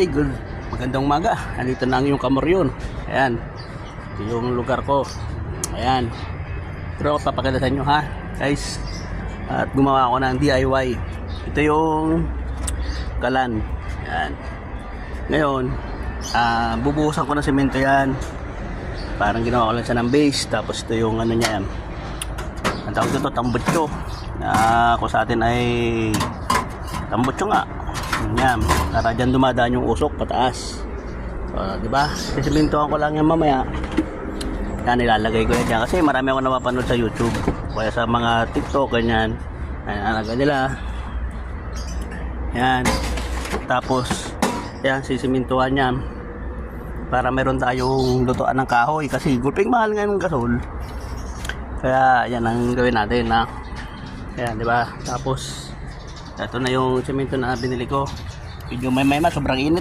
Hey, good. Magandang umaga. Nandito na ang yung Kamoryon. Ayan. Ito yung lugar ko. Ayan. Pero ako papakita sa inyo ha, guys. At gumawa ako ng DIY. Ito yung kalan. Ayan. Ngayon, bubuhusan ko ng semento yan. Parang ginawa ko lang siya ng base. Tapos ito yung ano niya yan. Ang tawag dito, tambutso. Kung sa atin ay tambutso nga. Yan, para dyan dumadaan yung usok pataas. So, diba? Sisimintuhan ko lang yan mamaya. Yan, ilalagay ko yan dyan. Kasi marami ako napapanood sa YouTube. Kaya sa mga TikTok, ganyan. Ayan, alaga nila. Yan. Tapos, yan, sisimintuhan yan. Para meron tayong lutuan ng kahoy. Kasi gulping mahal ngayon ng gasol. Kaya, yan ang gawin natin, ha. Yan, diba? Tapos, ito na yung semento na binili ko. Medyo may sobrang init.